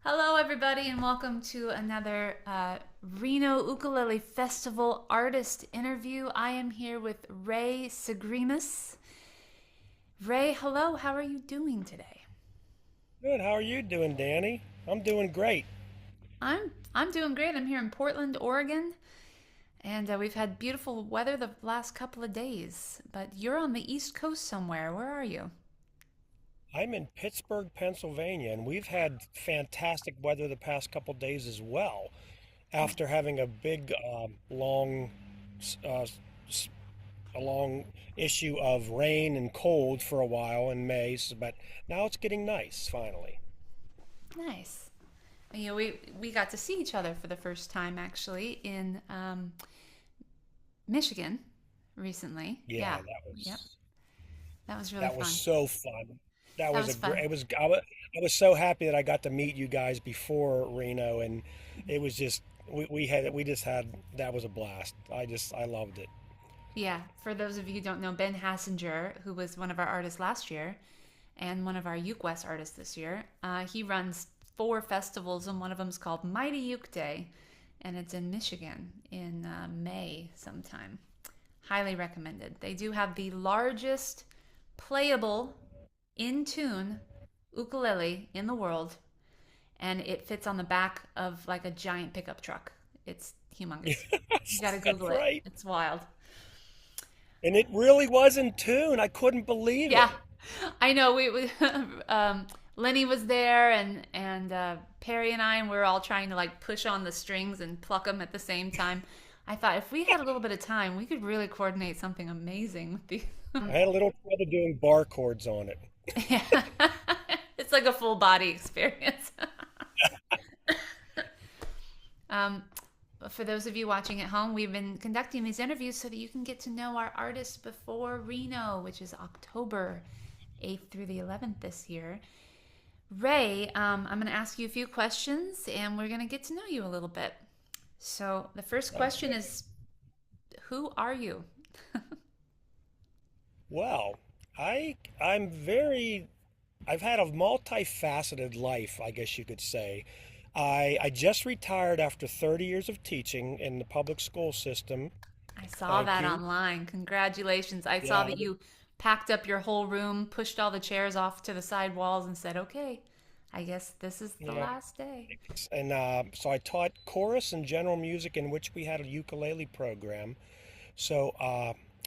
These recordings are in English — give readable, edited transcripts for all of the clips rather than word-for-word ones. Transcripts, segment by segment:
Hello, everybody, and welcome to another Reno Ukulele Festival artist interview. I am here with Ray Cygrymus. Ray, hello. How are you doing today? Good. How are you doing, Dani? I'm doing great. I'm doing great. I'm here in Portland, Oregon, and we've had beautiful weather the last couple of days. But you're on the East Coast somewhere. Where are you? I'm in Pittsburgh, Pennsylvania, and we've had fantastic weather the past couple days as well. After having a big, s- uh, s- a long issue of rain and cold for a while in May, but now it's getting nice finally. Nice. We got to see each other for the first time actually in Michigan recently. Yeah, Yeah. Yep. That was really that was fun. so fun. That That was a was great. fun. I was so happy that I got to meet you guys before Reno, and it was just we just had that was a blast. I loved it. Yeah. For those of you who don't know, Ben Hassinger, who was one of our artists last year and one of our Uke West artists this year, he runs four festivals, and one of them is called Mighty Uke Day, and it's in Michigan in May sometime. Highly recommended. They do have the largest playable in tune ukulele in the world, and it fits on the back of like a giant pickup truck. It's humongous. You gotta That's Google it. right. It's wild. And it really was in tune. I couldn't believe Yeah, it. I know. We Lenny was there, and Perry and I, and we were all trying to like push on the strings and pluck them at the same time. I thought if we had a little bit of time, we could really coordinate something amazing with the. I had a little trouble doing bar chords on it. Yeah, it's like a full body experience. Um, for those of you watching at home, we've been conducting these interviews so that you can get to know our artists before Reno, which is October 8th through the 11th this year. Ray, I'm going to ask you a few questions and we're going to get to know you a little bit. So, the first Sounds question good. is, who are you? Well, I'm very I've had a multifaceted life, I guess you could say. I just retired after 30 years of teaching in the public school system. I saw Thank that you. online. Congratulations. I saw Yeah, that you packed up your whole room, pushed all the chairs off to the side walls, and said, okay, I guess this is the yeah. last day. And so I taught chorus and general music, in which we had a ukulele program. So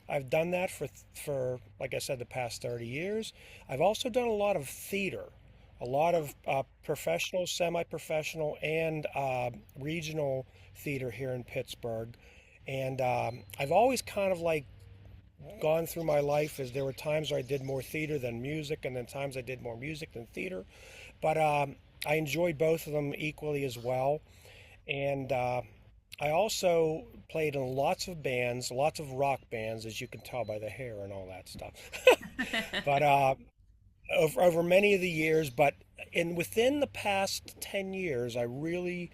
I've done that for, like I said, the past 30 years. I've also done a lot of theater, a lot of professional, semi-professional, and regional theater here in Pittsburgh. And I've always kind of like gone through my life as there were times where I did more theater than music, and then times I did more music than theater. But I enjoyed both of them equally as well. And I also played in lots of bands, lots of rock bands, as you can tell by the hair and all that stuff. But over many of the years, but in within the past 10 years, I really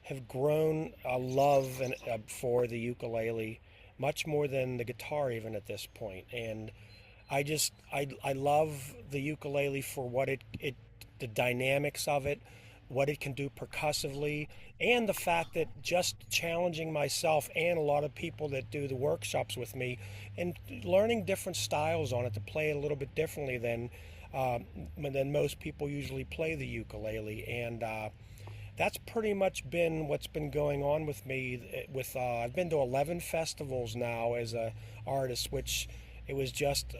have grown a love for the ukulele, much more than the guitar even at this point. And I love the ukulele for what it the dynamics of it, what it can do percussively, and the fact that just challenging myself and a lot of people that do the workshops with me and learning different styles on it to play it a little bit differently than most people usually play the ukulele. And that's pretty much been what's been going on with me. With I've been to 11 festivals now as a artist, which it was just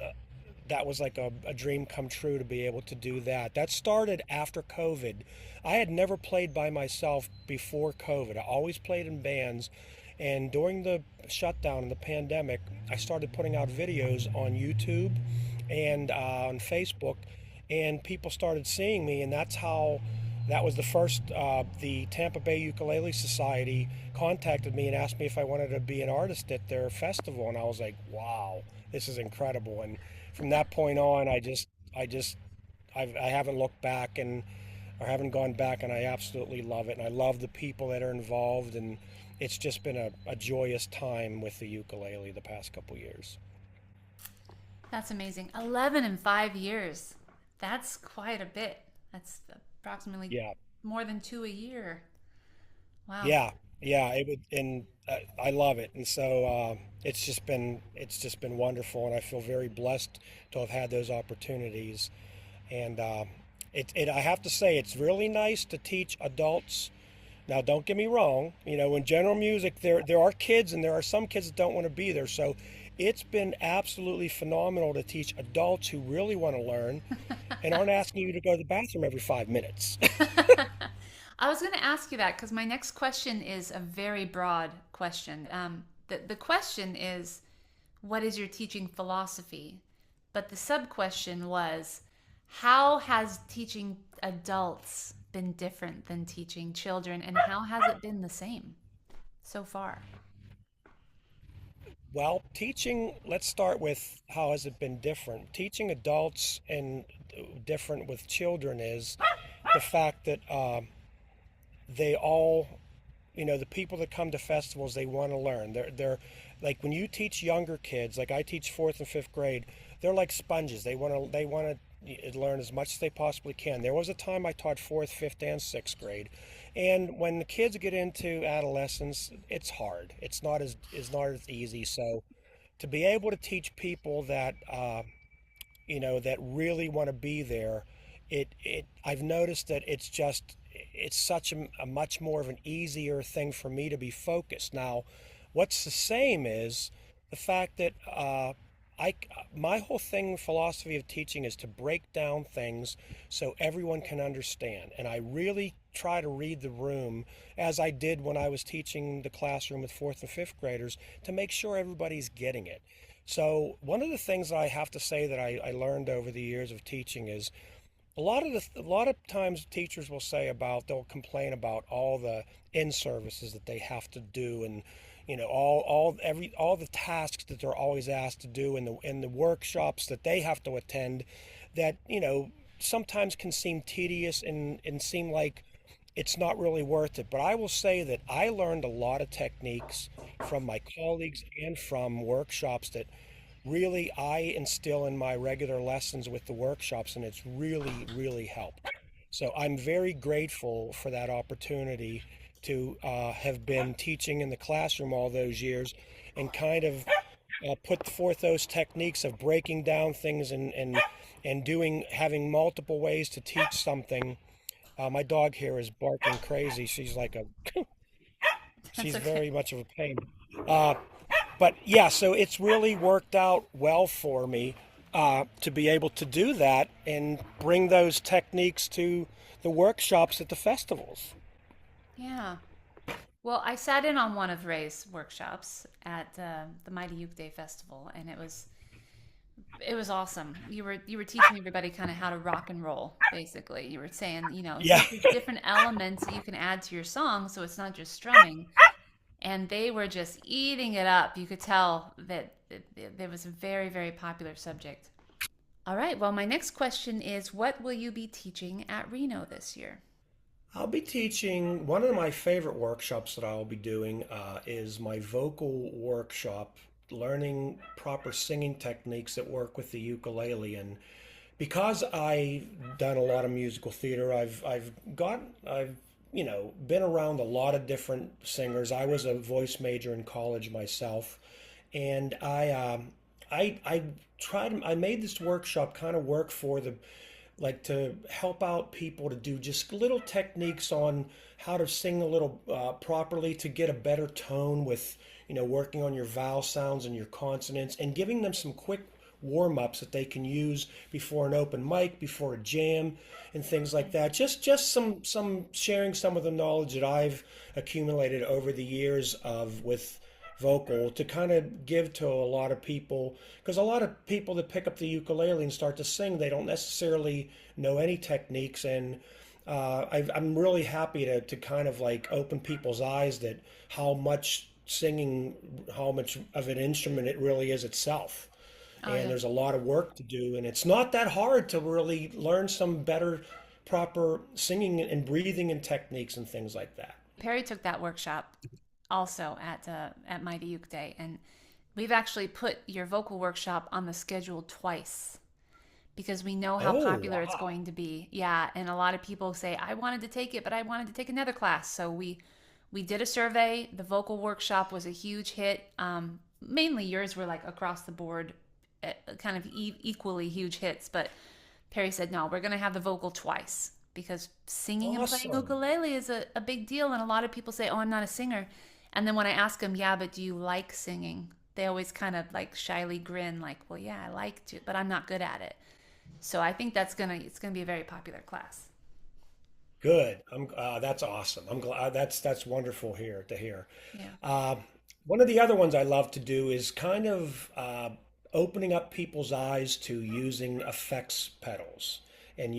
that was like a dream come true to be able to do that. That started after COVID. I had never played by myself before COVID. I always played in bands. And during the shutdown and the pandemic, I started putting out videos on YouTube and on Facebook, and people started seeing me, and that was the first. The Tampa Bay Ukulele Society contacted me and asked me if I wanted to be an artist at their festival, and I was like, "Wow, this is incredible!" And from that point on, I just, I haven't looked back and or haven't gone back, and I absolutely love it, and I love the people that are involved, and it's just been a joyous time with the ukulele the past couple years. That's amazing. 11 in 5 years. That's quite a bit. That's approximately Yeah. more than two a year. Wow. Yeah, yeah, it would, and I love it, and so it's just been wonderful, and I feel very blessed to have had those opportunities. And I have to say, it's really nice to teach adults. Now, don't get me wrong. In general music, there are kids, and there are some kids that don't want to be there. So, it's been absolutely phenomenal to teach adults who really want to learn and aren't asking you to go to the bathroom every 5 minutes. I was going to ask you that because my next question is a very broad question. The question is, what is your teaching philosophy? But the sub question was, how has teaching adults been different than teaching children, and how has it been the same so far? Well, let's start with how has it been different. Teaching adults and different with children is the fact that they all, the people that come to festivals, they want to learn. They're like when you teach younger kids, like I teach fourth and fifth grade, they're like sponges. They want to learn as much as they possibly can. There was a time I taught fourth, fifth, and sixth grade, and when the kids get into adolescence, it's hard. It's not as easy. So to be able to teach people that that really want to be there, I've noticed that it's such a much more of an easier thing for me to be focused. Now, what's the same is the fact that I my whole thing philosophy of teaching is to break down things so everyone can understand, and I really try to read the room as I did when I was teaching the classroom with fourth and fifth graders to make sure everybody's getting it. So one of the things that I have to say that I learned over the years of teaching is a lot of times teachers will say about they'll complain about all the in services that they have to do, and all the tasks that they're always asked to do, in the workshops that they have to attend, that sometimes can seem tedious and seem like it's not really worth it. But I will say that I learned a lot of techniques from my colleagues and from workshops that really I instill in my regular lessons with the workshops, and it's really, really helped. So I'm very grateful for that opportunity to have been teaching in the classroom all those years and kind of put forth those techniques of breaking down things and having multiple ways to teach something. My dog here is barking crazy. That's She's okay. very much of a pain. Uh, but yeah, so it's really worked out well for me to be able to do that and bring those techniques to the workshops at the festivals. Yeah. Well, I sat in on one of Ray's workshops at the Mighty Uke Day Festival, and it was awesome. You were teaching everybody kind of how to rock and roll, basically. You were saying, Yeah, here's these different elements that you can add to your song, so it's not just strumming. And they were just eating it up. You could tell that there was a very, very popular subject. All right. Well, my next question is, what will you be teaching at Reno this year? I'll be teaching one of my favorite workshops that I'll be doing is my vocal workshop, learning proper singing techniques that work with the ukulele. And because I've done a lot of musical theater, I've been around a lot of different singers. I was a voice major in college myself, and I made this workshop kind of work for the like to help out people to do just little techniques on how to sing a little properly to get a better tone with working on your vowel sounds and your consonants, and giving them some quick warm-ups that they can use before an open mic, before a jam, and things like that. Just some sharing some of the knowledge that I've accumulated over the years of with vocal to kind of give to a lot of people, because a lot of people that pick up the ukulele and start to sing, they don't necessarily know any techniques. And I'm really happy to kind of like open people's eyes that how much singing, how much of an instrument it really is itself. Oh, And yeah. there's a lot of work to do, and it's not that hard to really learn some better proper singing and breathing and techniques and things like that. Perry took that workshop also at Mighty Uke Day, and we've actually put your vocal workshop on the schedule twice because we know how Oh, popular it's wow. going to be. Yeah, and a lot of people say I wanted to take it, but I wanted to take another class. So we did a survey. The vocal workshop was a huge hit. Mainly yours were like across the board, kind of equally huge hits. But Perry said, no, we're going to have the vocal twice because singing and playing Awesome. ukulele is a big deal. And a lot of people say, oh, I'm not a singer. And then when I ask them, yeah, but do you like singing? They always kind of like shyly grin, like, well, yeah, I like to, but I'm not good at it. So I think it's gonna be a very popular class. Good. That's awesome. I'm glad that's wonderful here to hear. Yeah. Uh, One of the other ones I love to do is kind of opening up people's eyes to using effects pedals and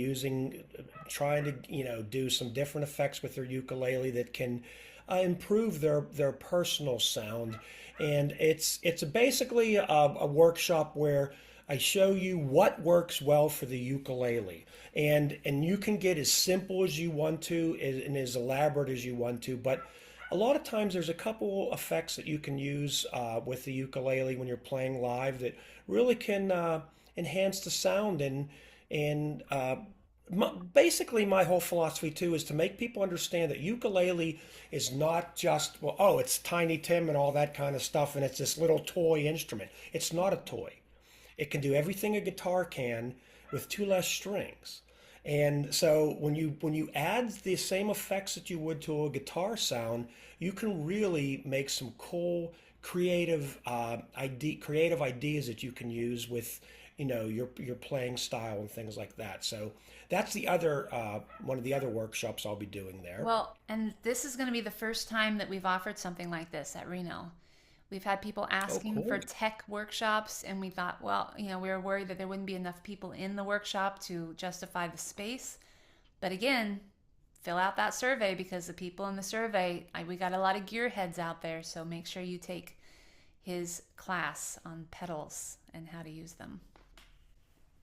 trying to, do some different effects with their ukulele that can improve their personal sound. And it's basically a workshop where I show you what works well for the ukulele, and you can get as simple as you want to and as elaborate as you want to, but a lot of times there's a couple effects that you can use with the ukulele when you're playing live that really can enhance the sound and basically my whole philosophy too is to make people understand that ukulele is not just, well, oh, it's Tiny Tim and all that kind of stuff and it's this little toy instrument. It's not a toy. It can do everything a guitar can with two less strings. And so when you add the same effects that you would to a guitar sound, you can really make some cool creative ideas that you can use with your playing style and things like that. So that's the other one of the other workshops I'll be doing there. Well, and this is going to be the first time that we've offered something like this at Reno. We've had people Oh, asking for cool. tech workshops, and we thought, well, we were worried that there wouldn't be enough people in the workshop to justify the space. But again, fill out that survey because the people in the survey, we got a lot of gearheads out there. So make sure you take his class on pedals and how to use them.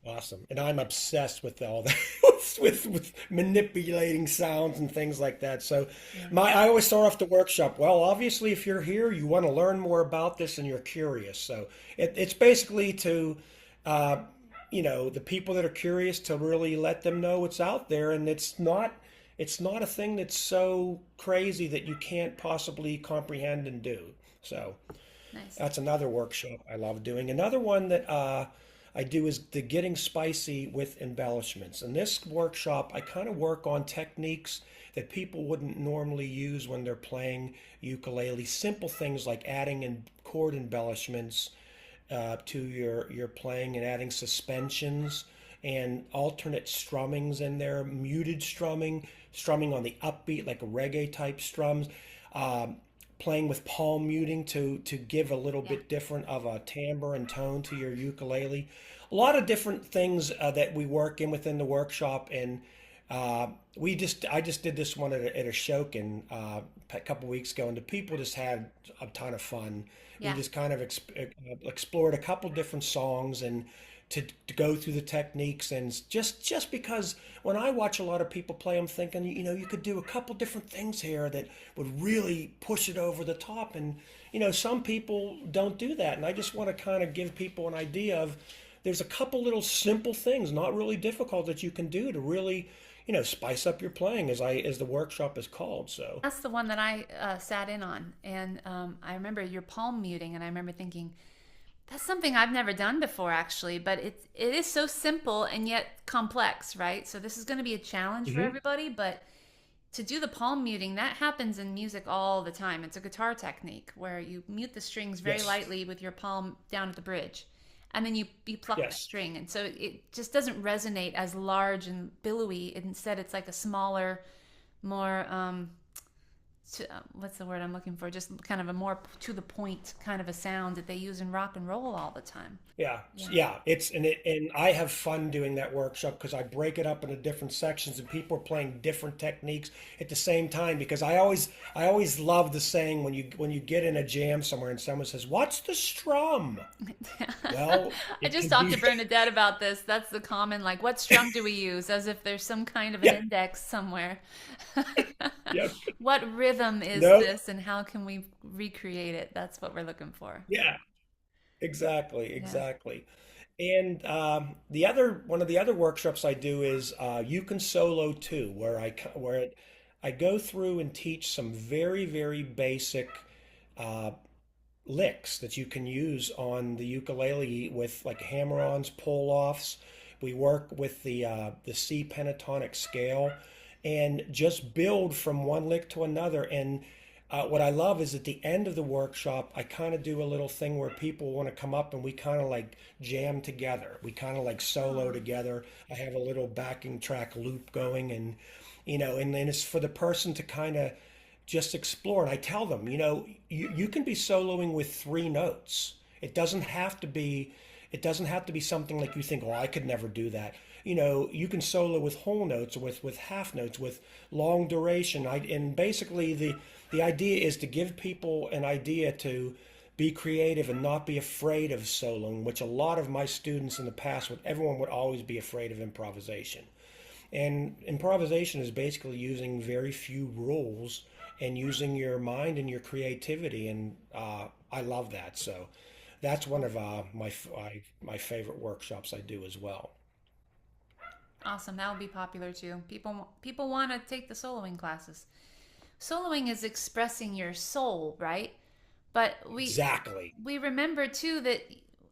Awesome. And I'm obsessed with all that, with manipulating sounds and things like that. So Yeah. I always start off the workshop. Well, obviously, if you're here, you want to learn more about this and you're curious. So it's basically to, uh, the people that are curious to really let them know what's out there. And it's not a thing that's so crazy that you can't possibly comprehend and do. So Nice. that's another workshop I love doing. Another one that I do is the getting spicy with embellishments. In this workshop, I kind of work on techniques that people wouldn't normally use when they're playing ukulele. Simple things like adding in chord embellishments to your playing and adding suspensions and alternate strummings in there, muted strumming on the upbeat like a reggae type strums. Um, Playing with palm muting to give a little Yeah. bit different of a timbre and tone to your ukulele. A lot of different things that we work in within the workshop, and I just did this one at a Shokin a couple weeks ago, and the people just had a ton of fun. We Yeah. just kind of explored a couple different songs and to go through the techniques, and just because when I watch a lot of people play, I'm thinking, you could do a couple different things here that would really push it over the top, and some people don't do that, and I just want to kind of give people an idea of there's a couple little simple things, not really difficult, that you can do to really spice up your playing, as the workshop is called. So That's the one that I sat in on. And I remember your palm muting, and I remember thinking, that's something I've never done before, actually, but it is so simple and yet complex, right? So this is going to be a challenge for Mhm. everybody, but to do the palm muting, that happens in music all the time. It's a guitar technique where you mute the strings very Yes, lightly with your palm down at the bridge, and then you pluck the yes. string, and so it just doesn't resonate as large and billowy. Instead, it's like a smaller, more what's the word I'm looking for? Just kind of a more to the point kind of a sound that they use in rock and roll all the time. Yeah, Yeah. yeah. And I have fun doing that workshop because I break it up into different sections and people are playing different techniques at the same time. Because I always love the saying when you get in a jam somewhere and someone says, "What's the strum?" Well, I it just could talked to be. Bernadette about this. That's the common, like, what strum do we use? As if there's some kind of an Yeah, index somewhere. yeah. What rhythm is No, this and how can we recreate it? That's what we're looking for. yeah. Exactly, Yeah. exactly. And the other one of the other workshops I do is you can solo too, where I go through and teach some very basic uh, licks that you can use on the ukulele with like hammer-ons, pull-offs. We work with the C pentatonic scale and just build from one lick to another. And what I love is at the end of the workshop, I kind of do a little thing where people want to come up and we kind of like jam together. We kind of like solo Oh, together. I have a little backing track loop going, and and then it's for the person to kind of just explore. And I tell them, you can be soloing with three notes. It doesn't have to be it doesn't have to be something like you think, oh, I could never do that. You can solo with whole notes, with half notes, with long duration. And basically the idea is to give people an idea to be creative and not be afraid of soloing, which a lot of my students in the past everyone would always be afraid of improvisation. And improvisation is basically using very few rules and using your mind and your creativity. And I love that. So that's one of my favorite workshops I do as well. awesome. That would be popular too. People want to take the soloing classes. Soloing is expressing your soul, right? But Exactly. we remember too that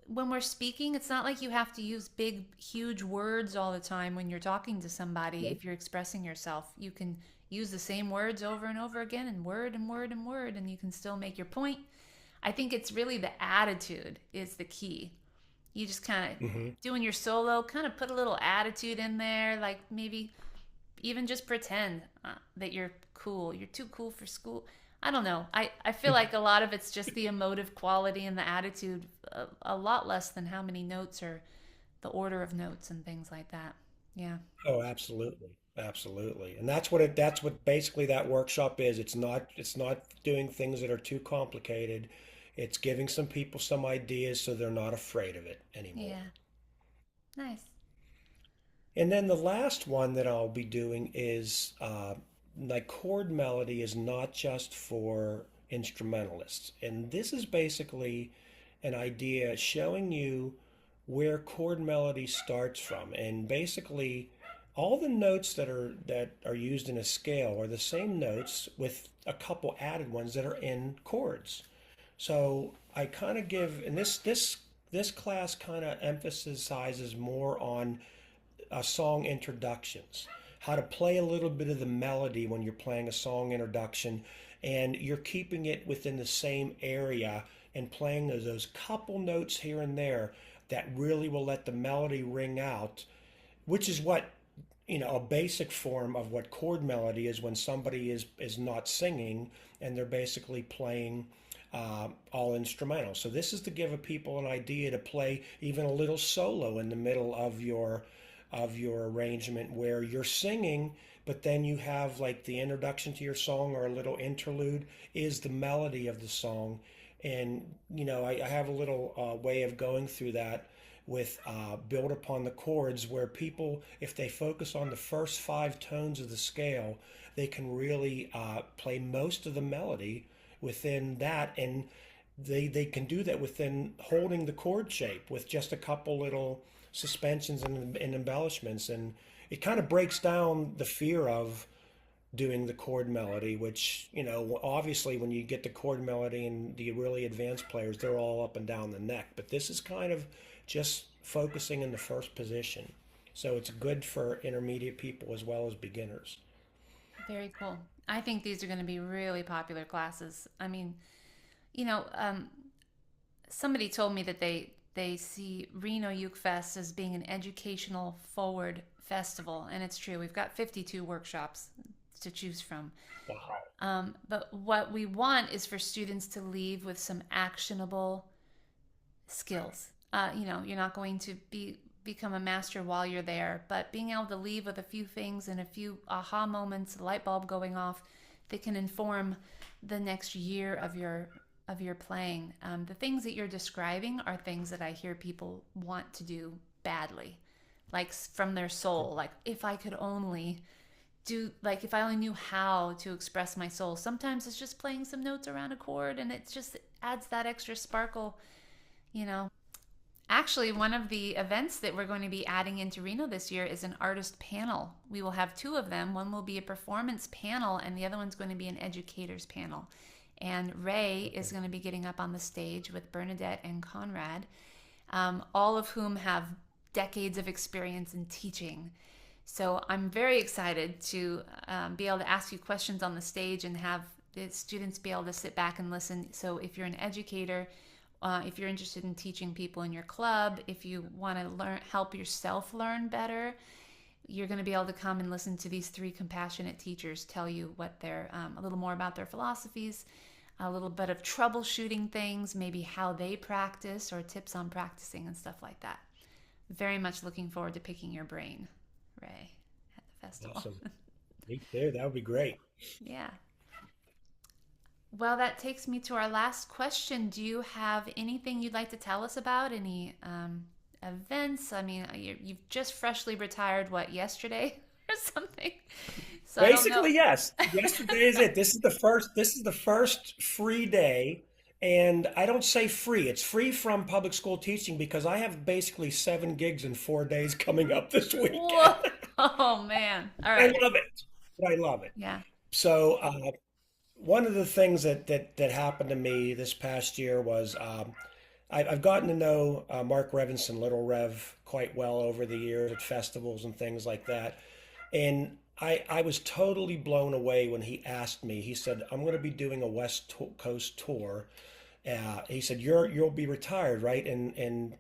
when we're speaking, it's not like you have to use big, huge words all the time when you're talking to somebody. Nope. If you're expressing yourself, you can use the same words over and over again, and word and word and word, and you can still make your point. I think it's really the attitude is the key. You just kind of Hmm. doing your solo, kind of put a little attitude in there, like maybe even just pretend that you're cool. You're too cool for school. I don't know. I feel like a lot of it's just the emotive quality and the attitude, a lot less than how many notes or the order of notes and things like that. Yeah. Oh, absolutely. Absolutely. And that's what basically that workshop is. It's not doing things that are too complicated. It's giving some people some ideas so they're not afraid of it anymore. Yeah. Nice. And then the last one that I'll be doing is like chord melody is not just for instrumentalists. And this is basically an idea showing you where chord melody starts from. And basically all the notes that are used in a scale are the same notes with a couple added ones that are in chords. So I kind of give, and this class kind of emphasizes more on song introductions, how to play a little bit of the melody when you're playing a song introduction, and you're keeping it within the same area and playing those couple notes here and there that really will let the melody ring out, which is what a basic form of what chord melody is when somebody is not singing and they're basically playing all instrumental. So this is to give a people an idea to play even a little solo in the middle of your arrangement where you're singing, but then you have like the introduction to your song or a little interlude is the melody of the song. And I have a little way of going through that with build upon the chords where people, if they focus on the first five tones of the scale, they can really play most of the melody within that. And they can do that within holding the chord shape with just a couple little suspensions and embellishments. And it kind of breaks down the fear of doing the chord melody, which, obviously when you get the chord melody and the really advanced players, they're all up and down the neck. But this is kind of just focusing in the first position. So it's good for intermediate people as well as beginners. Very cool. I think these are going to be really popular classes. I mean, you know, um, somebody told me that they see Reno Uke Fest as being an educational forward festival, and it's true. We've got 52 workshops to choose from. Wow. But what we want is for students to leave with some actionable skills. You're not going to become a master while you're there, but being able to leave with a few things and a few aha moments, a light bulb going off that can inform the next year of your playing. The things that you're describing are things that I hear people want to do badly, like from their soul. Like if I only knew how to express my soul. Sometimes it's just playing some notes around a chord, and it just adds that extra sparkle, you know. Actually, one of the events that we're going to be adding into Reno this year is an artist panel. We will have two of them. One will be a performance panel, and the other one's going to be an educators panel. And Ray is going to be getting up on the stage with Bernadette and Conrad, all of whom have decades of experience in teaching. So I'm very excited to be able to ask you questions on the stage and have the students be able to sit back and listen. So if you're an educator, if you're interested in teaching people in your club, if you want to help yourself learn better, you're going to be able to come and listen to these three compassionate teachers tell you what they're a little more about their philosophies, a little bit of troubleshooting things, maybe how they practice or tips on practicing and stuff like that. Very much looking forward to picking your brain, Ray, at the festival. Awesome. Me too. That would be great. Yeah. Well, that takes me to our last question. Do you have anything you'd like to tell us about? Any events? I mean, you've just freshly retired, what, yesterday or something? So Basically, yes. Yesterday is it. This is the first. This is the first free day, and I don't say free. It's free from public school teaching because I have basically 7 gigs in 4 days coming up this weekend. Whoa. Oh man! All I right. love it. I love it. Yeah. So one of the things that happened to me this past year was I've gotten to know Mark Revinson, Little Rev, quite well over the years at festivals and things like that. And I was totally blown away when he asked me. He said, "I'm going to be doing a Coast tour." He said, "You'll be retired, right? And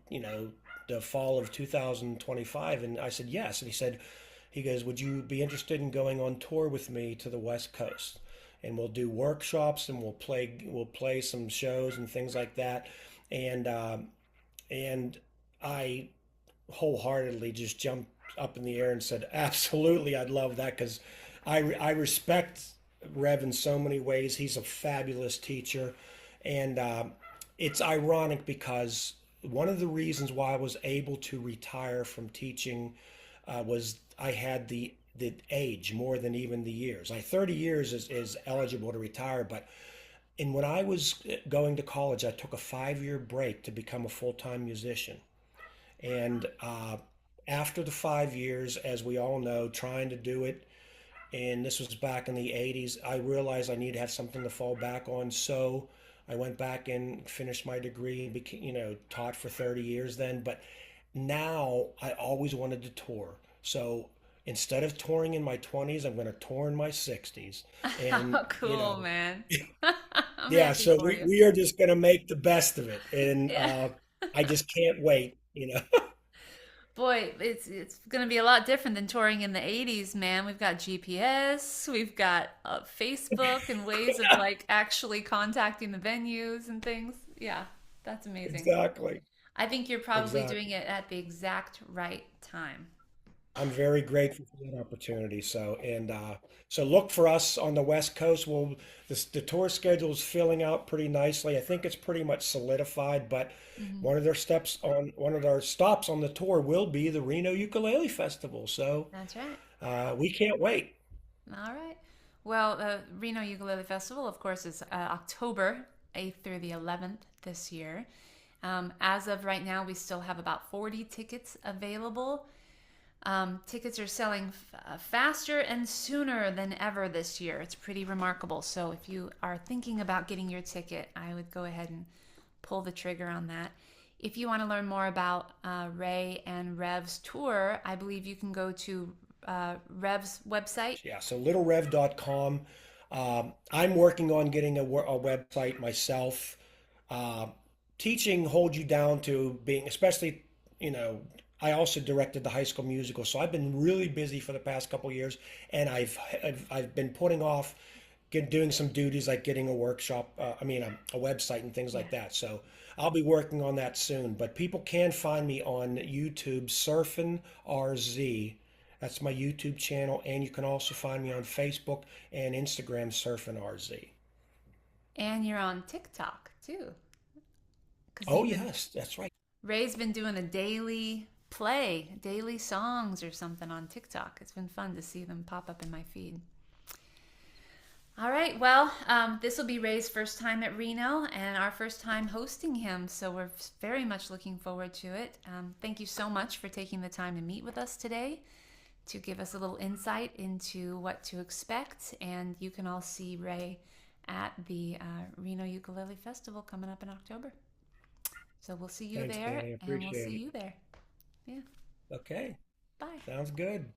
the fall of 2025." And I said, "Yes." And he goes, "Would you be interested in going on tour with me to the West Coast? And we'll do workshops and we'll play some shows and things like that." And I wholeheartedly just jumped up in the air and said, "Absolutely, I'd love that," because I respect Rev in so many ways. He's a fabulous teacher, and it's ironic because one of the reasons why I was able to retire from teaching was I had the age more than even the years. 30 years is eligible to retire, but when I was going to college, I took a 5-year break to become a full-time musician. And after the 5 years, as we all know, trying to do it, and this was back in the 80s, I realized I needed to have something to fall back on. So I went back and finished my degree and taught for 30 years then. But now I always wanted to tour. So instead of touring in my 20s, I'm going to tour in my 60s. And, Oh, cool, man. I'm yeah, happy so for you. we are just going to make the best of it. And Yeah. I just can't wait. Boy, it's going to be a lot different than touring in the 80s, man. We've got GPS, we've got Facebook and ways of like actually contacting the venues and things. Yeah, that's amazing. Exactly. I think you're probably doing Exactly. it at the exact right time. I'm very grateful for that opportunity. So look for us on the West Coast. The tour schedule is filling out pretty nicely. I think it's pretty much solidified, but Hmm. one of our stops on the tour will be the Reno Ukulele Festival. So That's right. we can't wait. All right. Well, the Reno Ukulele Festival, of course, is October 8th through the 11th this year. As of right now, we still have about 40 tickets available. Tickets are selling faster and sooner than ever this year. It's pretty remarkable. So if you are thinking about getting your ticket, I would go ahead and pull the trigger on that. If you want to learn more about Ray and Rev's tour, I believe you can go to Rev's website. Yeah, so littlerev.com. I'm working on getting a website myself. Uh, Teaching holds you down to being, especially, you know, I also directed the high school musical, so I've been really busy for the past couple years, and I've been putting off doing some duties like getting a workshop, a website and things like Yeah. that. So I'll be working on that soon. But people can find me on YouTube, Surfin' RZ. That's my YouTube channel, and you can also find me on Facebook and Instagram, Surfin' RZ. And you're on TikTok too. Because Oh you've been, yes, that's right. Ray's been doing a daily play, daily songs or something on TikTok. It's been fun to see them pop up in my feed. All right. Well, this will be Ray's first time at Reno and our first time hosting him. So we're very much looking forward to it. Thank you so much for taking the time to meet with us today to give us a little insight into what to expect. And you can all see Ray at the Reno Ukulele Festival coming up in October. So we'll see you Thanks, there Dani. and we'll Appreciate see it. you there. Yeah. Okay, Bye. sounds good.